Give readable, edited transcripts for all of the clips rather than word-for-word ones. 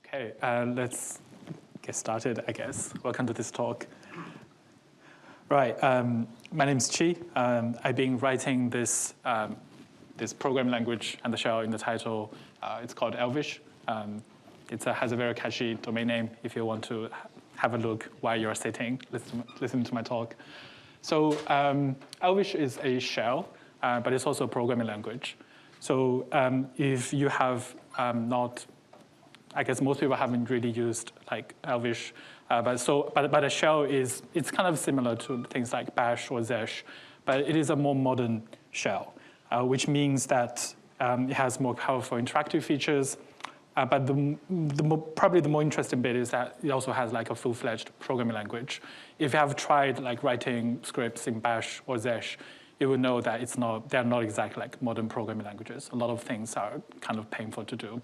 Okay, let's get started, I guess. Welcome to this talk. Right, my name is Chi. I've been writing this programming language and the shell in the title. It's called Elvish. It has a very catchy domain name if you want to have a look while you're sitting, listening to my talk. So Elvish is a shell, but it's also a programming language. So if you have I guess most people haven't really used like Elvish, but a shell it's kind of similar to things like Bash or Zesh, but it is a more modern shell, which means that it has more powerful interactive features. But probably the more interesting bit is that it also has like a full-fledged programming language. If you have tried like writing scripts in Bash or Zesh, you will know that they're not exactly like modern programming languages. A lot of things are kind of painful to do.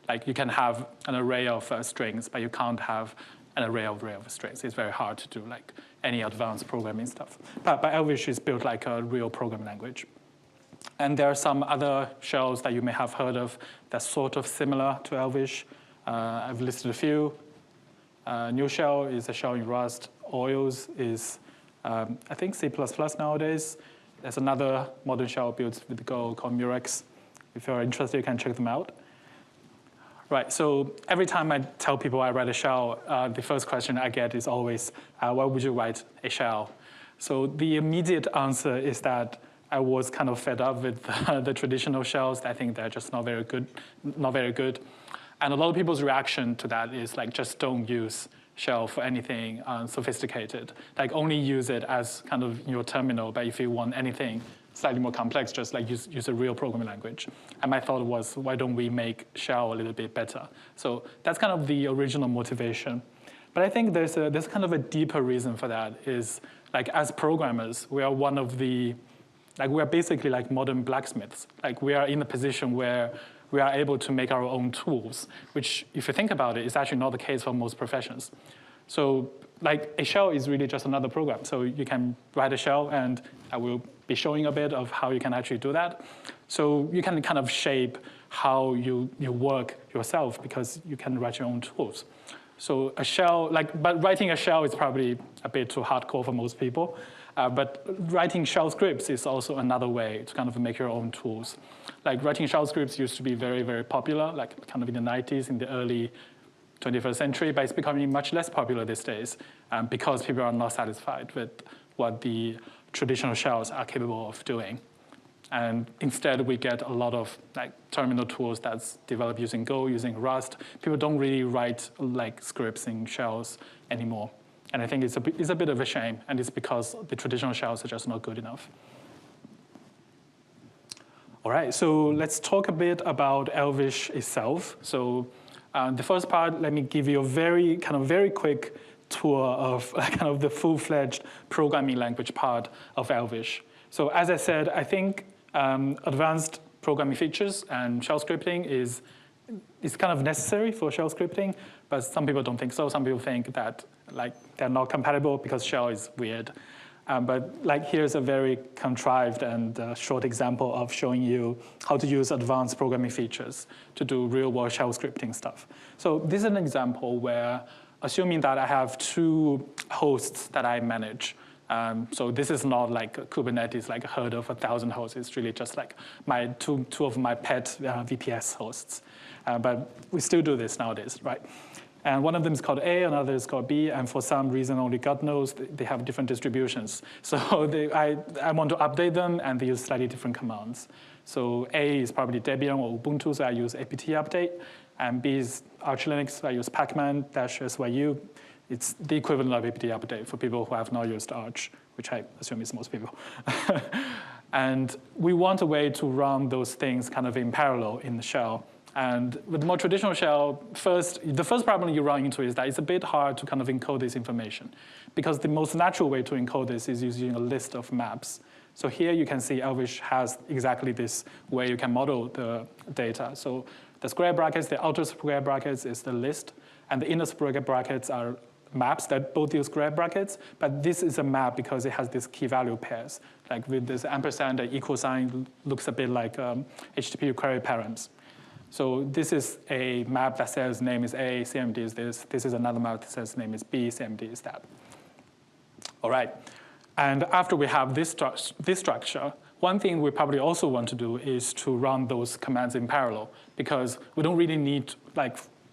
Like you can have an array of strings, but you can't have an array of strings. It's very hard to do like any advanced programming stuff. But Elvish is built like a real programming language. And there are some other shells that you may have heard of that's sort of similar to Elvish. I've listed a few. New Shell is a shell in Rust. Oils is, I think, C++ nowadays. There's another modern shell built with Go called Murex. If you're interested, you can check them out. Right, so every time I tell people I write a shell, the first question I get is always, why would you write a shell? So the immediate answer is that I was kind of fed up with the traditional shells. I think they're just not very good. And a lot of people's reaction to that is like, just don't use shell for anything sophisticated. Like only use it as kind of your terminal, but if you want anything slightly more complex, just like use a real programming language. And my thought was, why don't we make shell a little bit better? So that's kind of the original motivation. But I think there's kind of a deeper reason for that is like as programmers, we are one of the, like we're basically like modern blacksmiths. Like we are in a position where we are able to make our own tools, which if you think about it, is actually not the case for most professions. So like a shell is really just another program. So you can write a shell, and I will be showing a bit of how you can actually do that. So you can kind of shape how you work yourself because you can write your own tools. So a shell, but writing a shell is probably a bit too hardcore for most people. But writing shell scripts is also another way to kind of make your own tools. Like writing shell scripts used to be very, very popular, like kind of in the 90s, in the early 21st century, but it's becoming much less popular these days because people are not satisfied with what the traditional shells are capable of doing. And instead, we get a lot of like terminal tools that's developed using Go, using Rust. People don't really write like scripts in shells anymore. And I think it's a bit of a shame, and it's because the traditional shells are just not good enough. All right, so let's talk a bit about Elvish itself. So the first part, let me give you a very quick tour of kind of the full-fledged programming language part of Elvish. So as I said, I think advanced programming features and shell scripting is kind of necessary for shell scripting, but some people don't think so. Some people think that like they're not compatible because shell is weird. But like here's a very contrived and short example of showing you how to use advanced programming features to do real-world shell scripting stuff. So this is an example where, assuming that I have two hosts that I manage. So this is not like Kubernetes, like a herd of 1,000 hosts. It's really just like my two of my pet VPS hosts. But we still do this nowadays, right? And one of them is called A, another is called B, and for some reason, only God knows, they have different distributions. So I want to update them, and they use slightly different commands. So A is probably Debian or Ubuntu, so I use apt update. And B is Arch Linux, so I use pacman-syu. It's the equivalent of apt update for people who have not used Arch, which I assume is most people. And we want a way to run those things kind of in parallel in the shell. And with more traditional shell, the first problem you run into is that it's a bit hard to kind of encode this information, because the most natural way to encode this is using a list of maps. So here you can see Elvish has exactly this way you can model the data. So the square brackets, the outer square brackets is the list, and the inner square brackets are maps that both use square brackets, but this is a map because it has these key value pairs. Like with this ampersand, the equal sign looks a bit like HTTP query params. So this is a map that says name is A, CMD is this. This is another map that says name is B, CMD is that. All right. And after we have this structure, one thing we probably also want to do is to run those commands in parallel, because we don't really need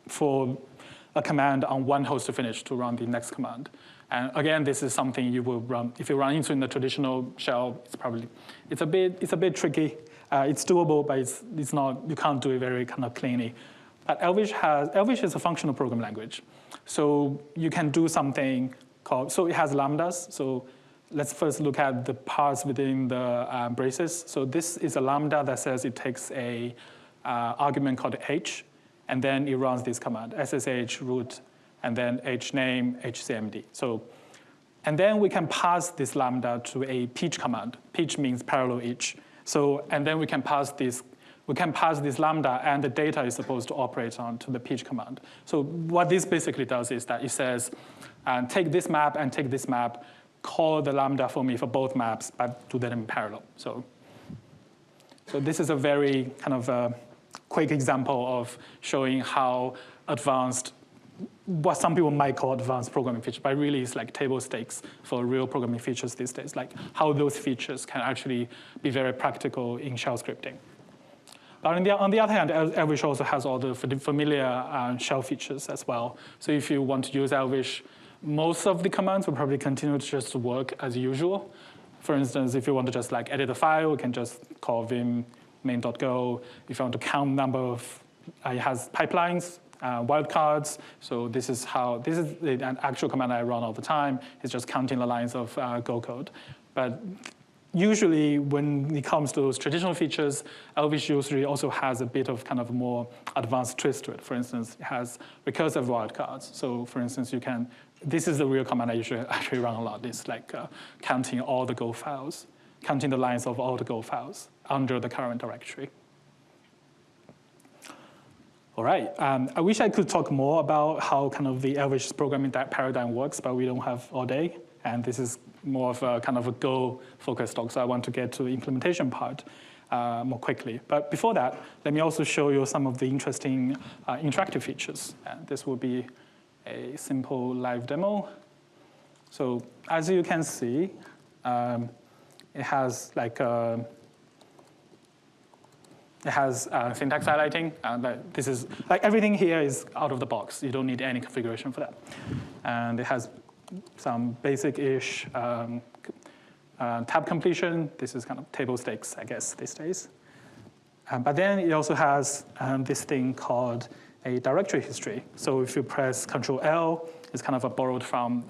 for a command on one host to finish to run the next command. And again, this is something you will run if you run into in the traditional shell. It's a bit tricky. It's doable, but it's not. You can't do it very kind of cleanly. But Elvish is a functional program language, so you can do something called. So it has lambdas. So let's first look at the parts within the braces. So this is a lambda that says it takes a argument called h, and then it runs this command, ssh root, and then hname, hcmd. So, and then we can pass this lambda to a peach command. Peach means parallel each. So, and then we can pass this lambda, and the data is supposed to operate onto the peach command. So what this basically does is that it says, take this map and take this map, call the lambda for me for both maps, but do that in parallel. So this is a very kind of quick example of showing how advanced, what some people might call advanced programming features, but really it's like table stakes for real programming features these days, like how those features can actually be very practical in shell scripting. But on the other hand, Elvish also has all the familiar shell features as well. So if you want to use Elvish, most of the commands will probably continue to just work as usual. For instance, if you want to just edit a file, you can just call vim main.go. If you want to count number of, it has pipelines, wildcards. So this is an actual command I run all the time. It's just counting the lines of Go code. But usually when it comes to those traditional features, Elvish usually also has a bit of kind of more advanced twist to it. For instance, it has recursive wildcards. So for instance, this is the real command I usually actually run a lot. It's counting all the Go files, counting the lines of all the Go files under the current directory. All right, I wish I could talk more about how kind of the Elvish programming paradigm works, but we don't have all day. And this is more of a kind of a Go-focused talk, so I want to get to the implementation part more quickly. But before that, let me also show you some of the interesting interactive features. And this will be a simple live demo. So as you can see, it has syntax highlighting. This is everything here is out of the box. You don't need any configuration for that. And it has some basic-ish tab completion. This is kind of table stakes, I guess, these days. But then it also has this thing called a directory history. So if you press Control-L, it's kind of a borrowed from,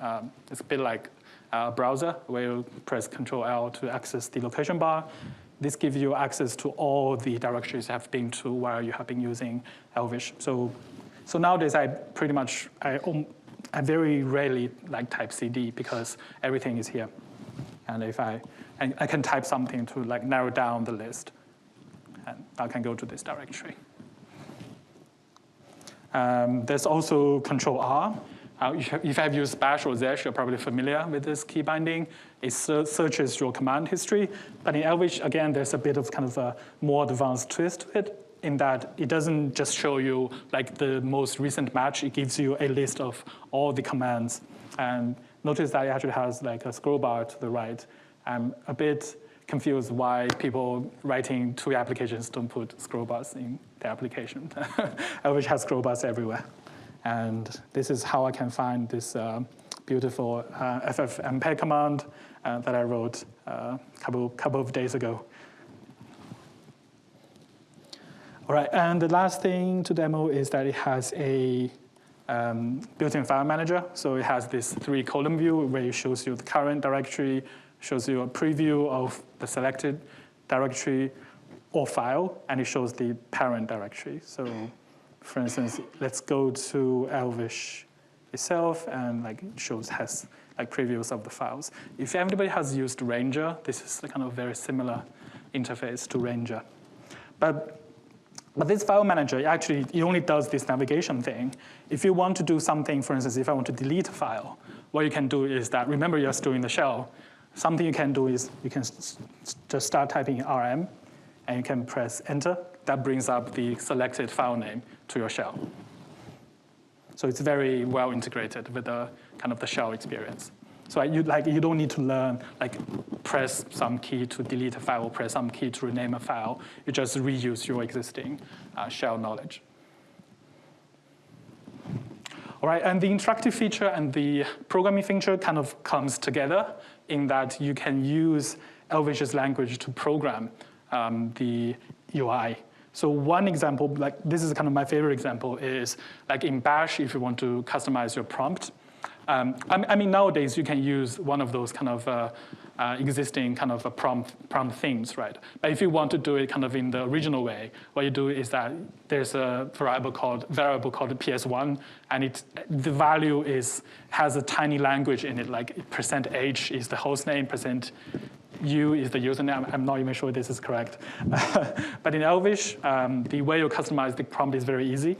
it's a bit like a browser, where you press Control-L to access the location bar. This gives you access to all the directories you have been to while you have been using Elvish. So nowadays, I very rarely type CD because everything is here. And if I can type something to narrow down the list, and I can go to this directory. There's also Control-R. If I've used Bash or Zesh, you're probably familiar with this key binding. It searches your command history. But in Elvish, again, there's a bit of kind of a more advanced twist to it, in that it doesn't just show you the most recent match. It gives you a list of all the commands. And notice that it actually has a scroll bar to the right. I'm a bit confused why people writing TUI applications don't put scroll bars in their application. Elvish has scroll bars everywhere. And this is how I can find this beautiful ffmpeg command that I wrote a couple of days ago. All right, and the last thing to demo is that it has a built-in file manager. So it has this 3-column view where it shows you the current directory, shows you a preview of the selected directory or file, and it shows the parent directory. So for instance, let's go to Elvish itself, and it has previews of the files. If everybody has used Ranger, this is kind of very similar interface to Ranger. But this file manager, it only does this navigation thing. If you want to do something, for instance, if I want to delete a file, what you can do is that, remember you're still in the shell. Something you can do is you can just start typing rm, and you can press enter, that brings up the selected file name to your shell. So it's very well integrated with the kind of the shell experience. So you don't need to learn, press some key to delete a file, press some key to rename a file. You just reuse your existing shell knowledge. All right, and the interactive feature and the programming feature kind of comes together in that you can use Elvish's language to program the UI. So one example, this is kind of my favorite example, is in Bash, if you want to customize your prompt. I mean, nowadays you can use one of those kind of existing kind of prompt things, right? But if you want to do it kind of in the original way, what you do is that there's a variable called PS1, and the value has a tiny language in it, like %h is the host name, %u is the username. I'm not even sure this is correct. But in Elvish, the way you customize the prompt is very easy.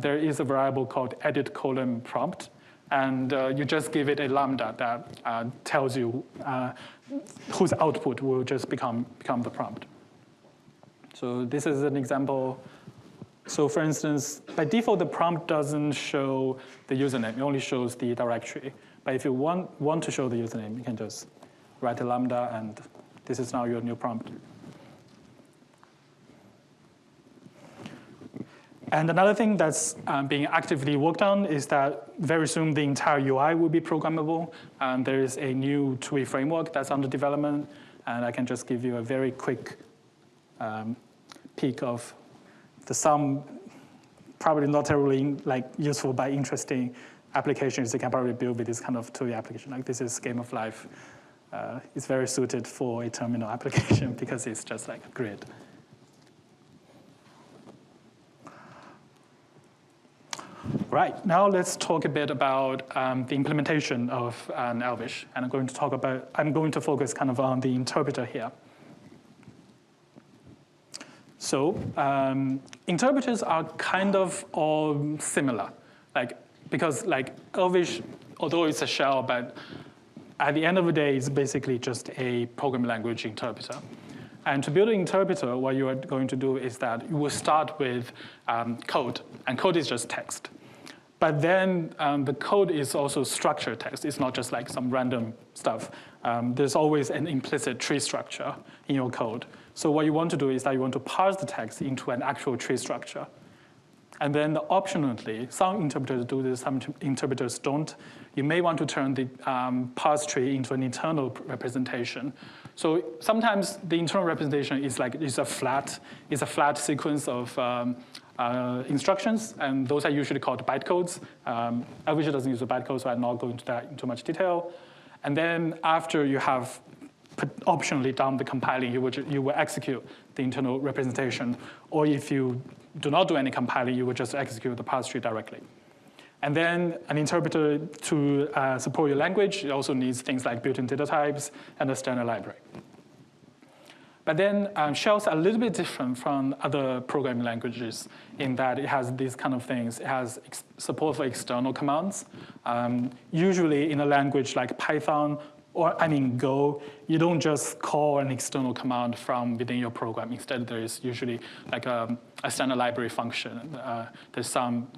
There is a variable called edit::prompt. And you just give it a lambda that tells you whose output will just become the prompt. So this is an example. So for instance, by default, the prompt doesn't show the username. It only shows the directory. But if you want to show the username, you can just write a lambda, and this is now your new prompt. And another thing that's being actively worked on is that very soon the entire UI will be programmable. And there is a new TUI framework that's under development. And I can just give you a very quick peek of some probably not terribly useful but interesting applications you can probably build with this kind of TUI application. This is Game of Life. It's very suited for a terminal application because it's just like a grid. Right, now let's talk a bit about the implementation of Elvish. And I'm going to focus kind of on the interpreter here. So interpreters are kind of all similar. Because Elvish, although it's a shell, but at the end of the day, it's basically just a programming language interpreter. And to build an interpreter, what you are going to do is that you will start with code, and code is just text. But then the code is also structured text. It's not just some random stuff. There's always an implicit tree structure in your code. So what you want to do is that you want to parse the text into an actual tree structure. And then optionally, some interpreters do this, some interpreters don't. You may want to turn the parse tree into an internal representation. So sometimes the internal representation is a flat sequence of instructions, and those are usually called bytecodes. Elvish doesn't use a bytecode, so I'm not going into that in too much detail. And then after you have optionally done the compiling, you will execute the internal representation. Or if you do not do any compiling, you will just execute the parse tree directly. And then an interpreter to support your language, it also needs things like built-in data types and a standard library. But then shells are a little bit different from other programming languages in that it has these kind of things. It has support for external commands. Usually in a language like Python, or Go, you don't just call an external command from within your program. Instead, there is usually a standard library function. There's some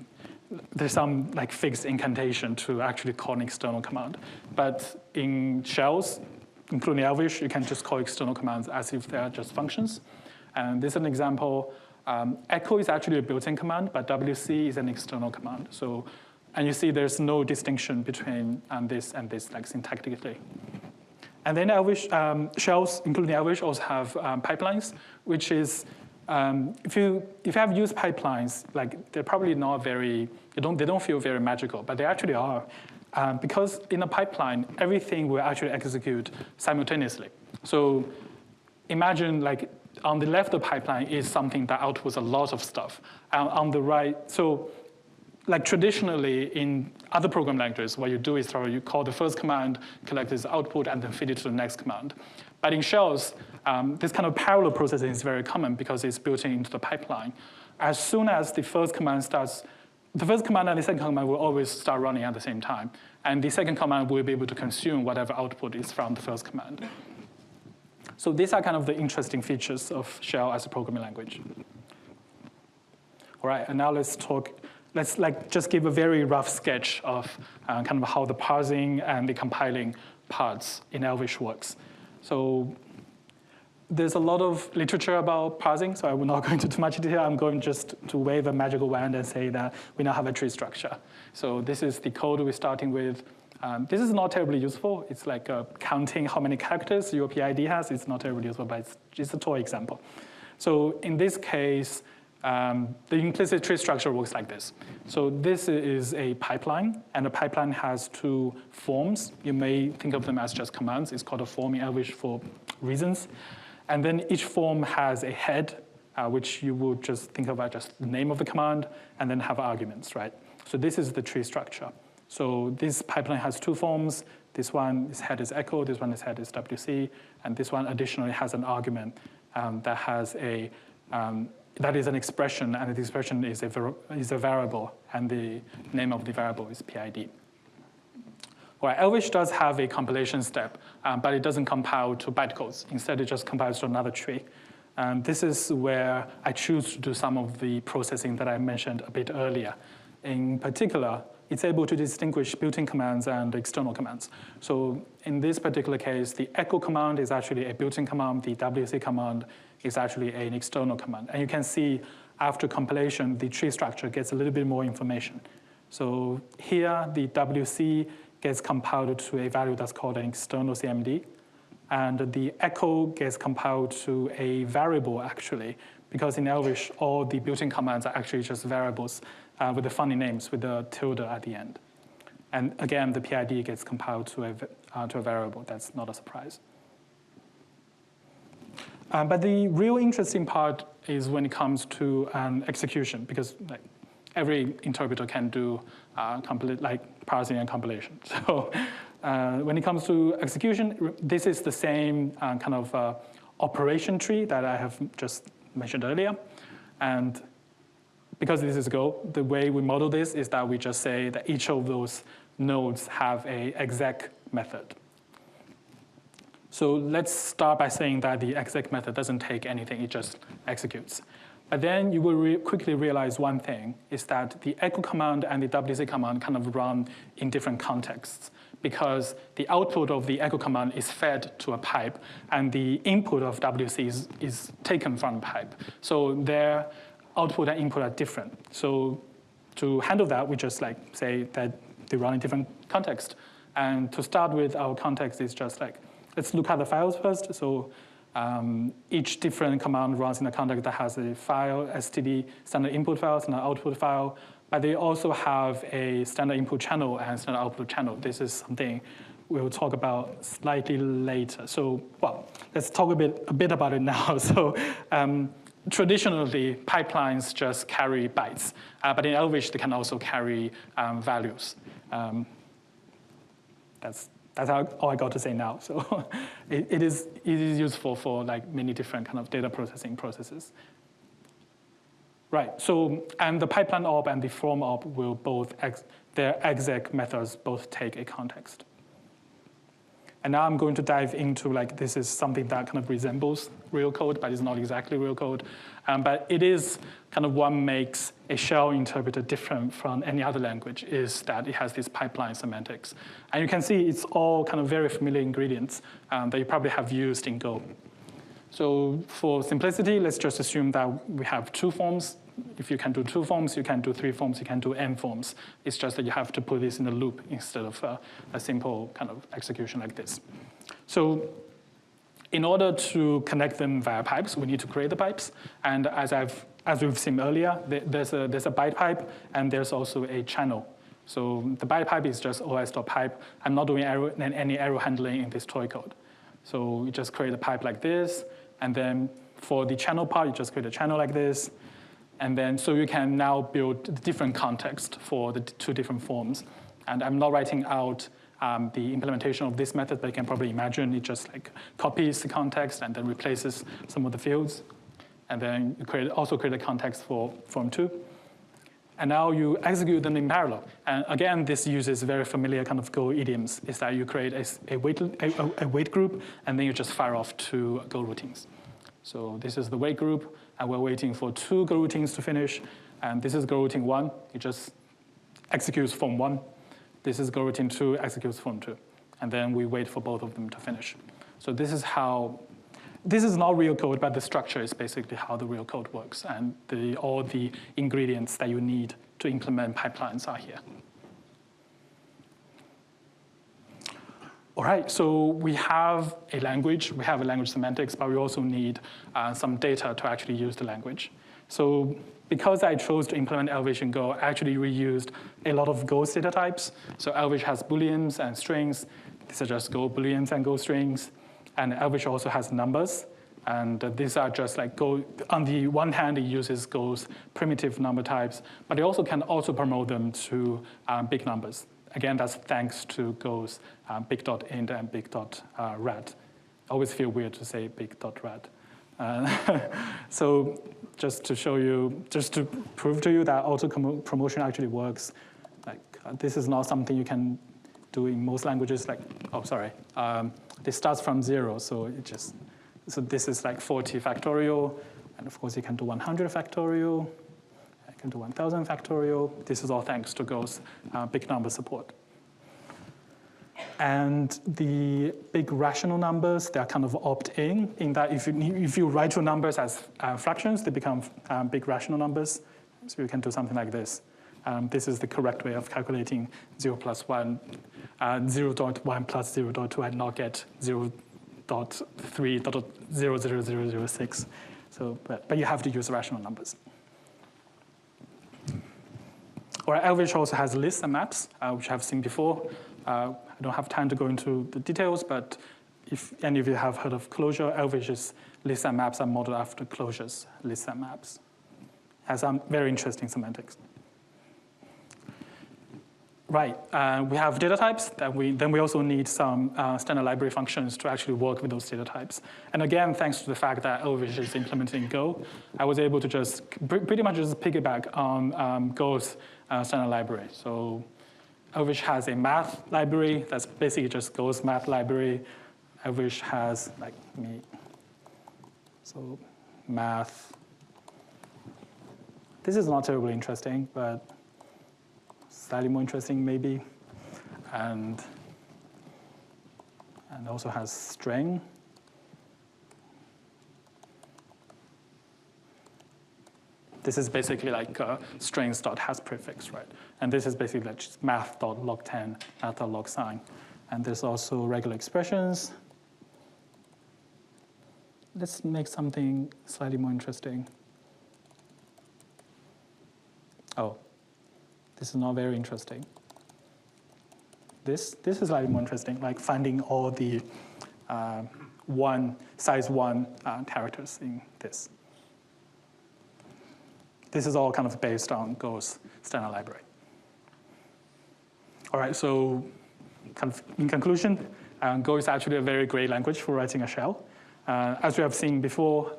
fixed incantation to actually call an external command. But in shells, including Elvish, you can just call external commands as if they are just functions. And this is an example. Echo is actually a built-in command, but WC is an external command. And you see there's no distinction between this and this, syntactically. And then Elvish, shells, including Elvish, also have pipelines, which is, if you have used pipelines, they're probably not very, they don't feel very magical, but they actually are. Because in a pipeline, everything will actually execute simultaneously. So imagine on the left of the pipeline is something that outputs a lot of stuff. On the right, so traditionally in other program languages, what you do is you call the first command, collect this output, and then feed it to the next command. But in shells, this kind of parallel processing is very common because it's built into the pipeline. As soon as the first command starts, the first command and the second command will always start running at the same time. And the second command will be able to consume whatever output is from the first command. So these are kind of the interesting features of shell as a programming language. All right, and now let's just give a very rough sketch of kind of how the parsing and the compiling parts in Elvish works. So there's a lot of literature about parsing, so I will not go into too much detail. I'm going just to wave a magical wand and say that we now have a tree structure. So this is the code we're starting with. This is not terribly useful. It's like counting how many characters your PID has. It's not terribly useful, but it's just a toy example. So in this case, the implicit tree structure works like this. So this is a pipeline, and the pipeline has two forms. You may think of them as just commands. It's called a form in Elvish for reasons. And then each form has a head, which you would just think of as just the name of the command, and then have arguments, right? So this is the tree structure. So this pipeline has two forms. This one, its head is echo. This one, its head is WC. And this one additionally has an argument that has a that is an expression, and the expression is a variable, and the name of the variable is PID. All right, Elvish does have a compilation step, but it doesn't compile to bytecodes. Instead, it just compiles to another tree. This is where I choose to do some of the processing that I mentioned a bit earlier. In particular, it's able to distinguish built-in commands and external commands. So in this particular case, the echo command is actually a built-in command. The WC command is actually an external command. And you can see after compilation, the tree structure gets a little bit more information. So here, the WC gets compiled to a value that's called an external CMD. And the echo gets compiled to a variable, actually, because in Elvish, all the built-in commands are actually just variables with the funny names, with the tilde at the end. And again, the PID gets compiled to a variable. That's not a surprise. But the real interesting part is when it comes to an execution, because every interpreter can do parsing and compilation. So when it comes to execution, this is the same kind of operation tree that I have just mentioned earlier. And because this is Go, the way we model this is that we just say that each of those nodes have a exec method. So let's start by saying that the exec method doesn't take anything, it just executes. But then you will quickly realize one thing, is that the echo command and the WC command kind of run in different contexts, because the output of the echo command is fed to a pipe, and the input of WC is taken from the pipe. So their output and input are different. So to handle that, we just say that they run in different contexts. And to start with, our context is just let's look at the files first. So each different command runs in a context that has a file, std, standard input file, standard output file, but they also have a standard input channel and standard output channel. This is something we'll talk about slightly later. So, well, let's talk a bit about it now. So traditionally, pipelines just carry bytes, but in Elvish, they can also carry values. That's all I got to say now. So it is useful for many different kind of data processing processes. Right, so, and the pipeline op and the form op will both, their exec methods both take a context. And now I'm going to dive into this is something that kind of resembles real code, but it's not exactly real code. But it is kind of what makes a shell interpreter different from any other language is that it has this pipeline semantics. And you can see it's all kind of very familiar ingredients that you probably have used in Go. So for simplicity, let's just assume that we have two forms. If you can do two forms, you can do three forms, you can do n forms. It's just that you have to put this in a loop instead of a simple kind of execution like this. So in order to connect them via pipes, we need to create the pipes. And as we've seen earlier, there's a byte pipe, and there's also a channel. So the byte pipe is just os.pipe. I'm not doing any arrow handling in this toy code. So you just create a pipe like this, and then for the channel part, you just create a channel like this. And then, so you can now build the different context for the two different forms. And I'm not writing out the implementation of this method, but you can probably imagine it just copies the context and then replaces some of the fields. And then you also create a context for form 2. And now you execute them in parallel. And again, this uses very familiar kind of Go idioms, is that you create a wait group, and then you just fire off two Go routines. So this is the wait group. and we're waiting for 2 Go routines to finish. And this is Go routine 1. It just executes form 1. This is Go routine 2, executes form 2. And then we wait for both of them to finish. So this is how, this is not real code, but the structure is basically how the real code works. And all the ingredients that you need to implement pipelines are here. All right, so we have a language semantics, but we also need some data to actually use the language. So because I chose to implement Elvish in Go, I actually reused a lot of Go's data types. So Elvish has Booleans and strings. These are just Go Booleans and Go strings. And Elvish also has numbers. And these are just like Go. On the one hand, it uses Go's primitive number types, but it also can also promote them to big numbers. Again, that's thanks to Go's big.int and big.rat. Always feel weird to say big.rat. So just to show you, just to prove to you that auto promotion actually works, like this is not something you can do in most languages. Like, oh, sorry, this starts from 0, so so this is like 40 factorial, and of course you can do 100 factorial. Can do 1,000 factorial. This is all thanks to Go's big number support. And the big rational numbers, they're kind of opt-in that if you write your numbers as fractions, they become big rational numbers. So you can do something like this. This is the correct way of calculating 0 plus 1, 0.1 plus 0.2, and not get 0.3.00006. So, but you have to use rational numbers. Or Elvish also has lists and maps, which I've seen before. I don't have time to go into the details, but if any of you have heard of Clojure, Elvish's lists and maps are modeled after Clojure's lists and maps. Has some very interesting semantics. Right, we have data types. Then we also need some standard library functions to actually work with those data types. And again, thanks to the fact that Elvish is implemented in Go, I was able to just pretty much just piggyback on Go's standard library. So Elvish has a math library that's basically just Go's math library. Elvish has like me. So math. This is not terribly interesting, but slightly more interesting maybe. And also has string. This is basically like strings.has prefix, right? And this is basically like just math.log10, math.log_. And there's also regular expressions. Let's make something slightly more interesting. Oh, this is not very interesting. This is slightly more interesting, like finding all the size 1 characters in this. This is all kind of based on Go's standard library. All right, so kind of in conclusion, Go is actually a very great language for writing a shell. As we have seen before,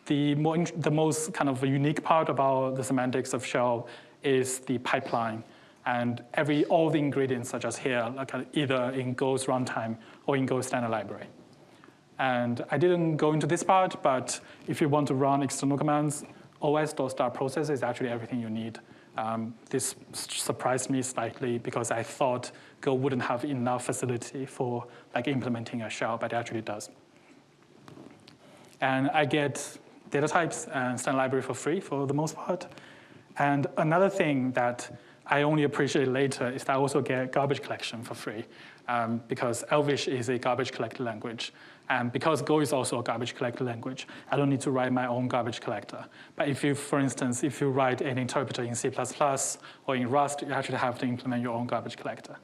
the most kind of unique part about the semantics of shell is the pipeline. And all the ingredients are just here, like either in Go's runtime or in Go's standard library. And I didn't go into this part, but if you want to run external commands, os.start process is actually everything you need. This surprised me slightly because I thought Go wouldn't have enough facility for like implementing a shell, but it actually does. And I get data types and standard library for free for the most part. And another thing that I only appreciate later is that I also get garbage collection for free because Elvish is a garbage collector language. And because Go is also a garbage collector language, I don't need to write my own garbage collector. But if you, for instance, if you write an interpreter in C++ or in Rust, you actually have to implement your own garbage collector.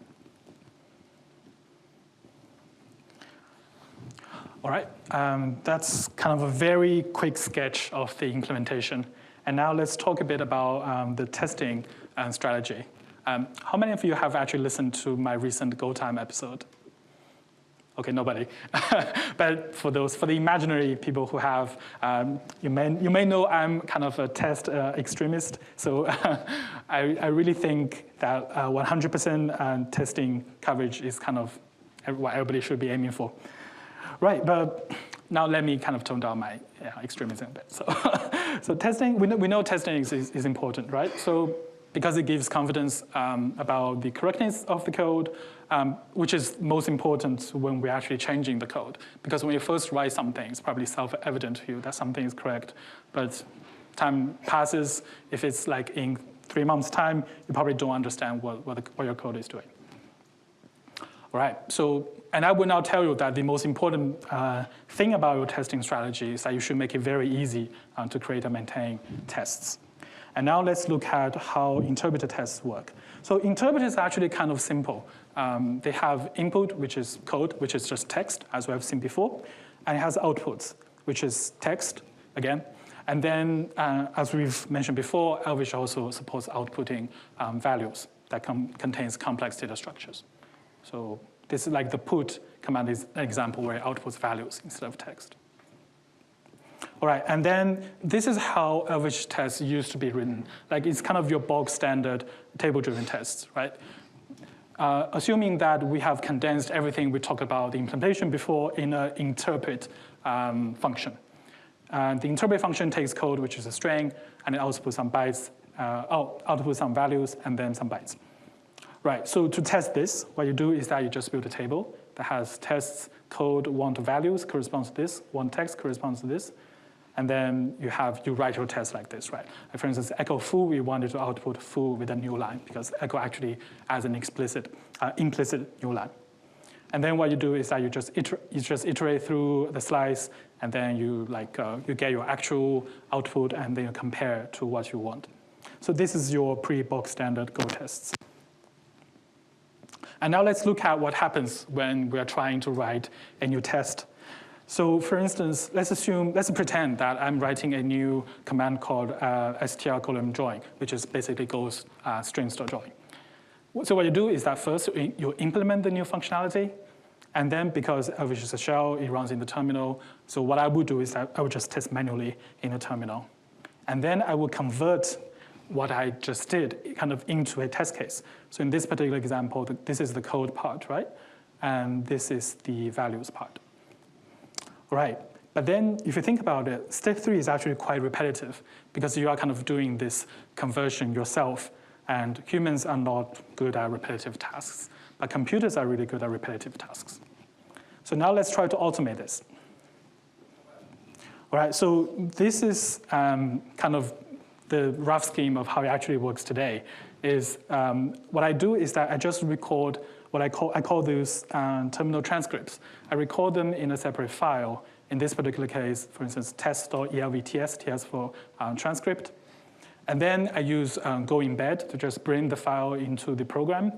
All right, that's kind of a very quick sketch of the implementation. And now let's talk a bit about the testing strategy. How many of you have actually listened to my recent Go Time episode? Okay, nobody. But for the imaginary people who have, you may know I'm kind of a test extremist. So I really think that 100% testing coverage is kind of what everybody should be aiming for. Right, but now let me kind of tone down my extremism a bit. So, so testing, we know testing is important, right? So because it gives confidence about the correctness of the code, which is most important when we're actually changing the code. Because when you first write something, it's probably self-evident to you that something is correct. But time passes, if it's like in 3 months' time, you probably don't understand what your code is doing. All right, so, and I will now tell you that the most important thing about your testing strategy is that you should make it very easy to create and maintain tests. And now let's look at how interpreter tests work. So interpreters are actually kind of simple. They have input, which is code, which is just text, as we have seen before. And it has outputs, which is text, again. And then, as we've mentioned before, Elvish also supports outputting values that contains complex data structures. So this is like the put command is an example where it outputs values instead of text. All right, and then this is how Elvish tests used to be written. Like it's kind of your bog standard table-driven tests, right? Assuming that we have condensed everything we talked about the implementation before in an interpret function. The interpret function takes code, which is a string, and it outputs some bytes, outputs some values, and then some bytes. Right, so to test this, what you do is that you just build a table that has tests, code, want values corresponds to this, want text corresponds to this, and then you write your test like this, right? Like for instance, echo foo, we wanted to output foo with a new line because echo actually has an implicit new line. And then what you do is that you just iterate through the slice, and then you get your actual output, and then you compare to what you want. So this is your pre-box standard Go tests. And now let's look at what happens when we're trying to write a new test. So for instance, let's pretend that I'm writing a new command called str::join, which is basically Go's string.join. So what you do is that first you implement the new functionality, and then because Elvish is a shell, it runs in the terminal. So what I would do is that I would just test manually in the terminal. And then I will convert what I just did kind of into a test case. So in this particular example, this is the code part, right? And this is the values part. All right, but then if you think about it, step 3 is actually quite repetitive because you are kind of doing this conversion yourself, and humans are not good at repetitive tasks, but computers are really good at repetitive tasks. So now let's try to automate this. All right, so this is kind of the rough scheme of how it actually works today. Is what I do is that I just record what I call those terminal transcripts. I record them in a separate file. In this particular case, for instance, test.elvts, TS for transcript. And then I use GoEmbed to just bring the file into the program.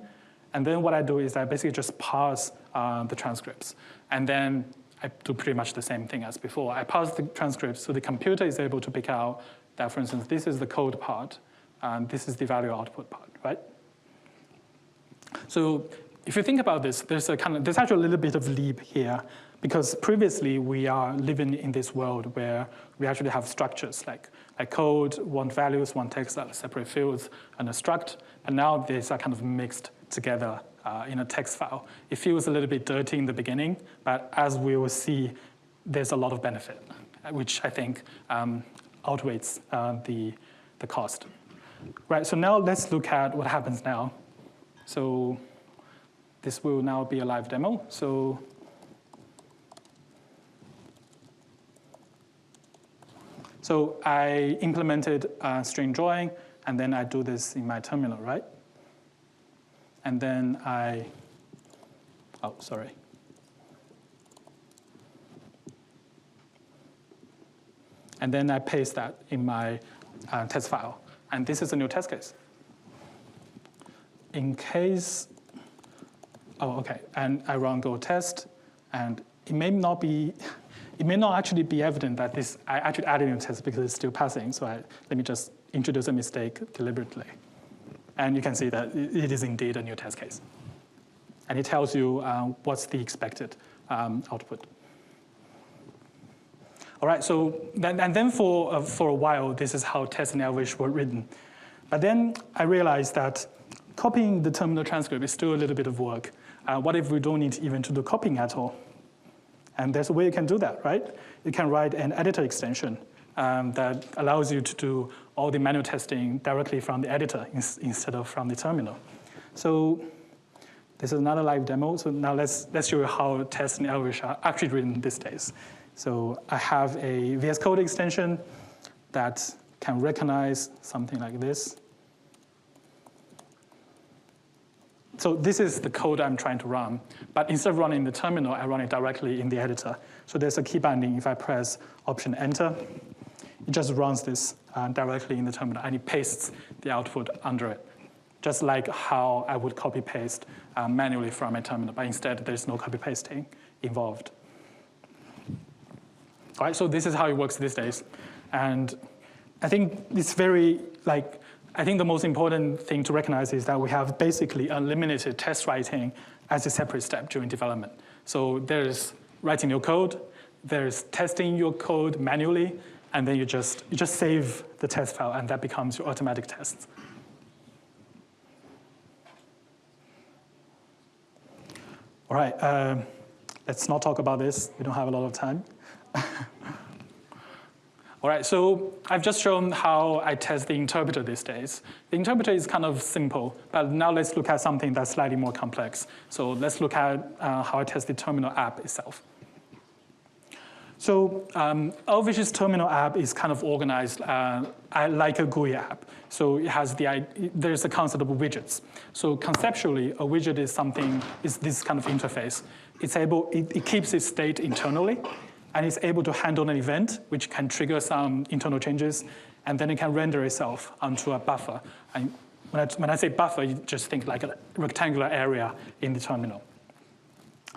And then what I do is I basically just parse the transcripts. And then I do pretty much the same thing as before. I parse the transcripts so the computer is able to pick out that, for instance, this is the code part, and this is the value output part, right? So if you think about this, there's actually a little bit of leap here, because previously we are living in this world where we actually have structures like code, want values, want text, separate fields, and a struct, and now these are kind of mixed together in a text file. It feels a little bit dirty in the beginning, but as we will see, there's a lot of benefit, which I think outweighs the cost. Right, so now let's look at what happens now. So this will now be a live demo. So I implemented string drawing, and then I do this in my terminal, right? And then and then I paste that in my test file. And this is a new test case. In case, and I run Go test, and it may not actually be evident that I actually added a new test because it's still passing. So let me just introduce a mistake deliberately. And you can see that it is indeed a new test case. And it tells you what's the expected output. All right, so then for a while, this is how tests in Elvish were written. But then I realized that copying the terminal transcript is still a little bit of work. What if we don't need even to do copying at all? And there's a way you can do that, right? You can write an editor extension that allows you to do all the manual testing directly from the editor instead of from the terminal. So this is another live demo. So now let's show you how tests in Elvish are actually written these days. So I have a VS Code extension that can recognize something like this. So this is the code I'm trying to run. But instead of running in the terminal, I run it directly in the editor. So there's a key binding. If I press Option Enter, it just runs this directly in the terminal, and it pastes the output under it, just like how I would copy-paste manually from my terminal. But instead, there's no copy-pasting involved. All right, so this is how it works these days. And I think it's I think the most important thing to recognize is that we have basically unlimited test writing as a separate step during development. So there's writing your code, there's testing your code manually, and then you just save the test file, and that becomes your automatic tests. All right, let's not talk about this. We don't have a lot of time. All right, so I've just shown how I test the interpreter these days. The interpreter is kind of simple, but now let's look at something that's slightly more complex. So let's look at how I test the terminal app itself. So Elvish's terminal app is kind of organized like a GUI app. So it has there's a concept of widgets. So conceptually, a widget is this kind of interface. It keeps its state internally, and it's able to handle an event, which can trigger some internal changes, and then it can render itself onto a buffer. And when I say buffer, you just think like a rectangular area in the terminal.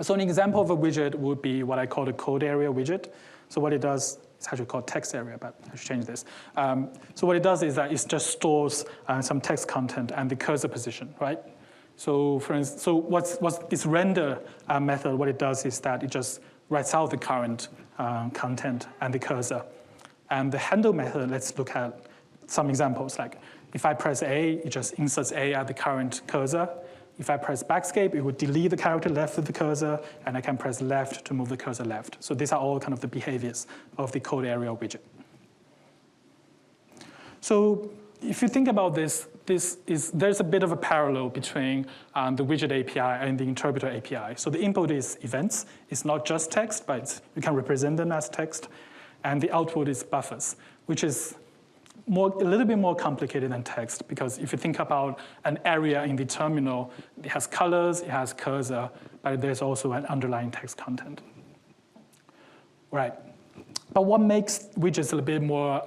So an example of a widget would be what I call the code area widget. So what it does, it's actually called text area, but I should change this. So what it does is that it just stores some text content and the cursor position, right? So for instance, what's this render method, what it does is that it just writes out the current content and the cursor. And the handle method, let's look at some examples. Like if I press A, it just inserts A at the current cursor. If I press backscape, it would delete the character left of the cursor, and I can press left to move the cursor left. So these are all kind of the behaviors of the code area widget. So if you think about this, there's a bit of a parallel between the widget API and the interpreter API. So the input is events. It's not just text, but you can represent them as text. And the output is buffers, which is a little bit more complicated than text, because if you think about an area in the terminal, it has colors, it has cursor, but there's also an underlying text content. Right. But what makes widgets a little bit more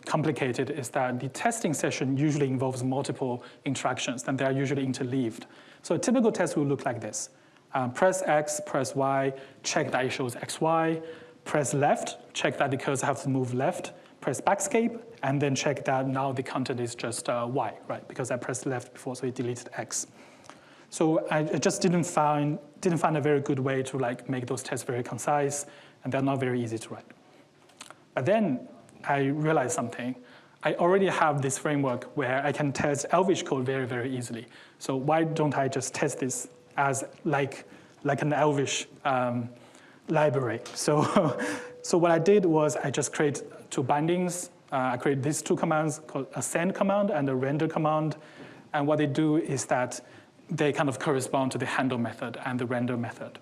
complicated is that the testing session usually involves multiple interactions, and they are usually interleaved. So a typical test will look like this. Press X, press Y, check that it shows XY, press left, check that the cursor has to move left, press backscape, and then check that now the content is just Y, right? Because I pressed left before, so it deleted X. So I just didn't find a very good way to make those tests very concise, and they're not very easy to write. But then I realized something. I already have this framework where I can test Elvish code very, very easily. So why don't I just test this as like an Elvish library? So what I did was I just create two bindings. I create these two commands called a send command and a render command. And what they do is that they kind of correspond to the handle method and the render method.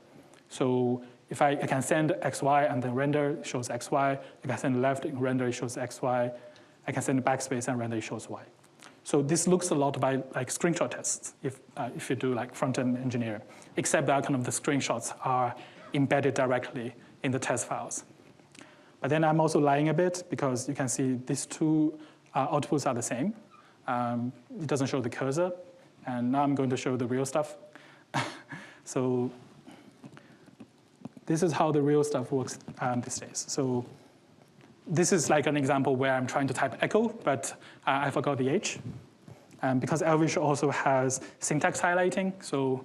So if I can send XY and then render, it shows XY. I can send left and render, it shows XY. I can send backspace and render, it shows Y. So this looks a lot like screenshot tests if you do front-end engineering, except that kind of the screenshots are embedded directly in the test files. But then I'm also lying a bit, because you can see these two outputs are the same. It doesn't show the cursor. And now I'm going to show the real stuff. So this is how the real stuff works these days. So this is like an example where I'm trying to type echo, but I forgot the H. Because Elvish also has syntax highlighting. So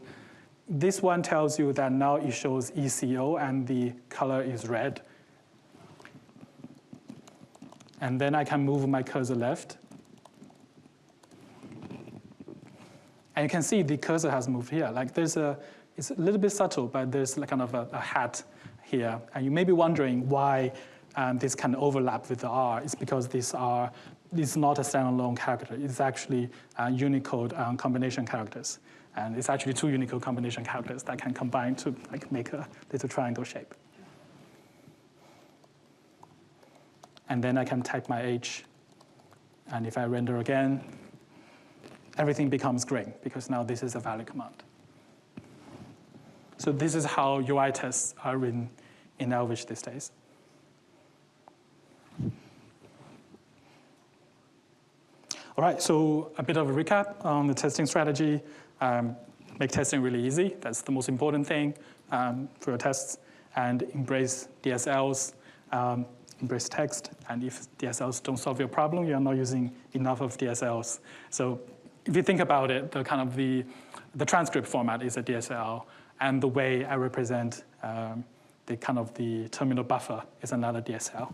this one tells you that now it shows ECO, and the color is red. And then I can move my cursor left. And you can see the cursor has moved here. It's a little bit subtle, but there's kind of a hat here. And you may be wondering why this can overlap with the R. It's because this R is not a standalone character. It's actually Unicode combination characters. And it's actually 2 Unicode combination characters that can combine to make a little triangle shape. And then I can type my H. And if I render again, everything becomes green, because now this is a valid command. So this is how UI tests are written in Elvish these days. All right, so a bit of a recap on the testing strategy. Make testing really easy. That's the most important thing for your tests. And embrace DSLs, embrace text. And if DSLs don't solve your problem, you're not using enough of DSLs. So if you think about it, the transcript format is a DSL, and the way I represent the terminal buffer is another DSL.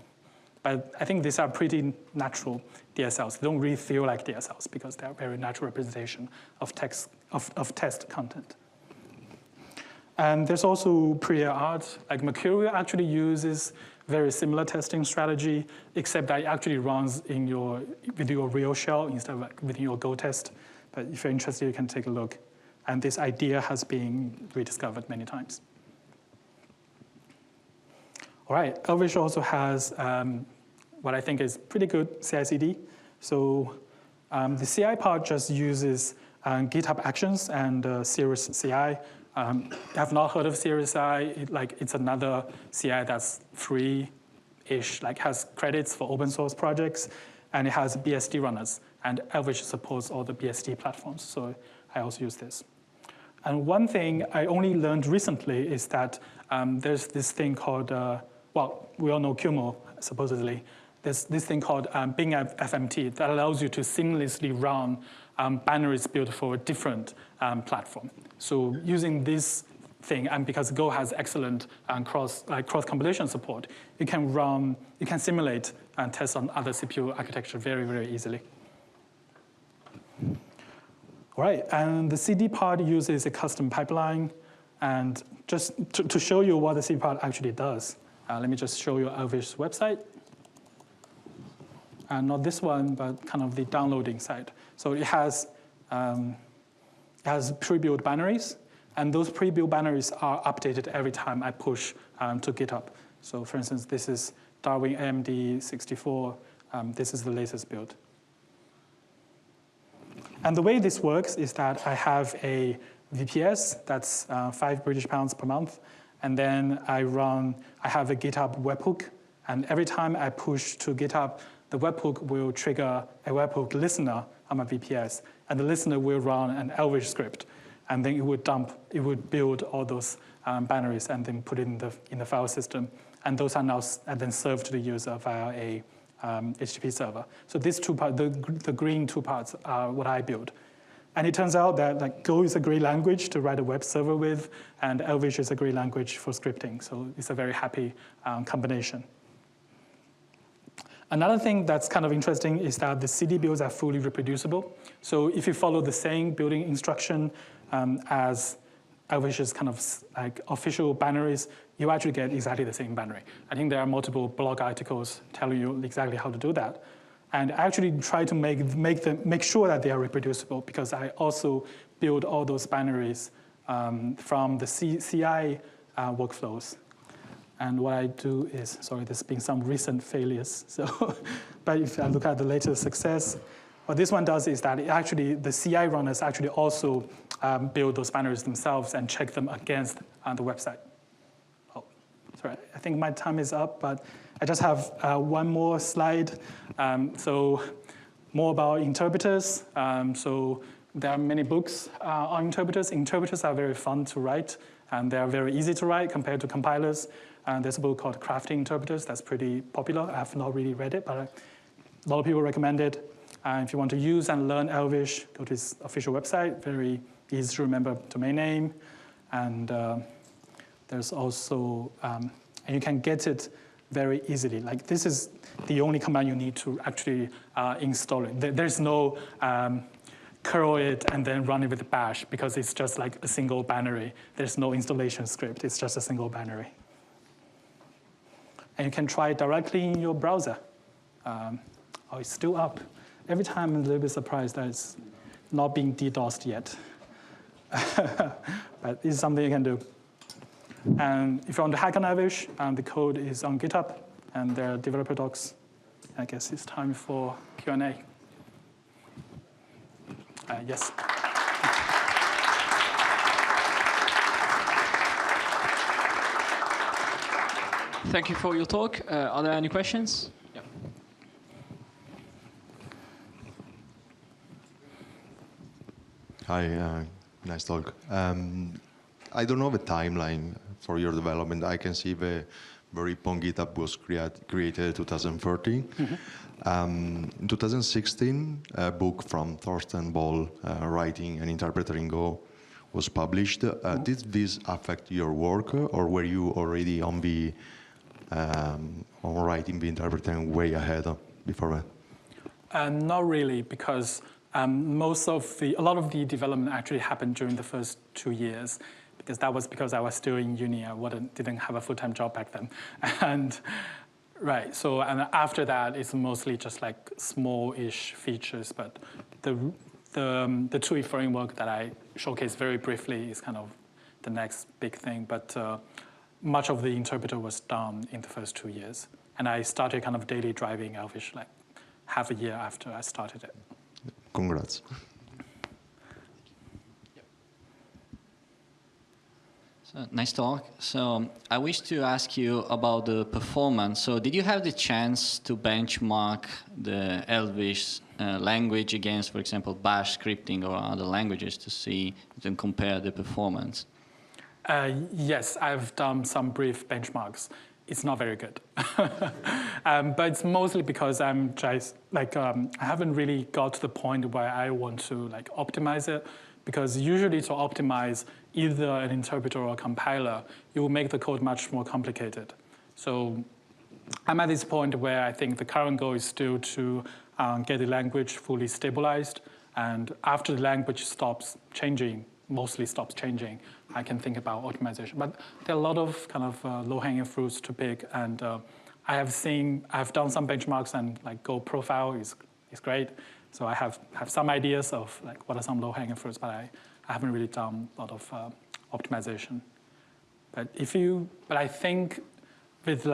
But I think these are pretty natural DSLs. They don't really feel like DSLs because they're very natural representation of text of test content. And there's also prior art. Like Mercurial actually uses very similar testing strategy, except that it actually runs with your real shell instead of within your Go test. But if you're interested, you can take a look. And this idea has been rediscovered many times. All right, Elvish also has what I think is pretty good CI/CD. So the CI part just uses GitHub Actions and Cirrus CI. I have not heard of Cirrus CI. It's another CI that's free-ish, has credits for open source projects, and it has BSD runners. And Elvish supports all the BSD platforms, so I also use this. And one thing I only learned recently is that there's this thing called, we all know QMO, supposedly. There's this thing called Bing FMT that allows you to seamlessly run binaries built for a different platform. So using this thing, and because Go has excellent cross-compilation support, you can simulate and test on other CPU architecture very, very easily. All right, and the CD part uses a custom pipeline. And just to show you what the CD part actually does, let me just show you Elvish website. And not this one, but kind of the downloading side. So it has pre-built binaries, and those pre-built binaries are updated every time I push to GitHub. So for instance, this is Darwin AMD 64. This is the latest build. And the way this works is that I have a VPS that's £5 British per month, and then I have a GitHub webhook, and every time I push to GitHub, the webhook will trigger a webhook listener on my VPS, and the listener will run an Elvish script, and then it would build all those binaries and then put it in the file system, and those are now then served to the user via a HTTP server. So these two parts, the green 2 parts, are what I build. And it turns out that Go is a great language to write a web server with, and Elvish is a great language for scripting. So it's a very happy combination. Another thing that's kind of interesting is that the CD builds are fully reproducible. So if you follow the same building instruction as Elvish's kind of official binaries, you actually get exactly the same binary. I think there are multiple blog articles telling you exactly how to do that. And I actually try to make sure that they are reproducible, because I also build all those binaries from the CI workflows. And what I do is, sorry, there's been some recent failures. So, but if I look at the latest success, what this one does is that the CI runners actually also build those binaries themselves and check them against the website. Oh, sorry, I think my time is up, but I just have one more slide. So more about interpreters. So there are many books on interpreters. Interpreters are very fun to write, and they are very easy to write compared to compilers. And there's a book called Crafting Interpreters that's pretty popular. I have not really read it, but a lot of people recommend it. If you want to use and learn Elvish, go to his official website. Very easy to remember domain name. And there's also, and you can get it very easily. This is the only command you need to actually install it. There's no curl it and then run it with bash, because it's just like a single binary. There's no installation script. It's just a single binary. and you can try it directly in your browser. Oh, it's still up. Every time I'm a little bit surprised that it's not being DDoSed yet. But this is something you can do. And if you want to hack on Elvish, the code is on GitHub, and there are developer docs. I guess it's time for Q&A. Yes. Thank you for your talk. Are there any questions? Yeah. Hi, nice talk. I don't know the timeline for your development. I can see the very on GitHub was created in 2013. Mm-hmm. In 2016, a book from Thorsten Boll, Writing and Interpreting Go, was published. Mm-hmm. Did this affect your work, or were you already on the on writing, the interpreting way ahead before that? Not really, because a lot of the development actually happened during the first 2 years, because that was because I was still in uni. I didn't have a full-time job back then, and right. So and after that, it's mostly just like small-ish features. But the TUI framework that I showcased very briefly is kind of the next big thing. But much of the interpreter was done in the first 2 years, and I started kind of daily driving Elvish like half a year after I started it. Congrats. So, nice talk. So I wish to ask you about the performance. So did you have the chance to benchmark the Elvish language against, for example, Bash scripting or other languages to see and compare the performance? Yes, I've done some brief benchmarks. It's not very good, but it's mostly because I'm just like I haven't really got to the point where I want to like optimize it. Because usually to optimize either an interpreter or a compiler, you will make the code much more complicated. So I'm at this point where I think the current goal is still to get the language fully stabilized, and after the language mostly stops changing, I can think about optimization. But there are a lot of kind of low-hanging fruits to pick, and I've done some benchmarks, and like Go profile is great. So I have some ideas of like what are some low-hanging fruits, but I haven't really done a lot of optimization. But I think with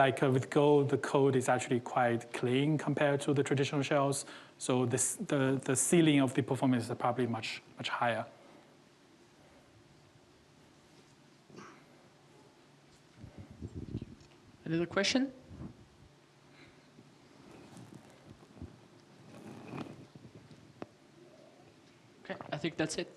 Go, the code is actually quite clean compared to the traditional shells. So the ceiling of the performance is probably much higher. Another question? Okay, I think that's it.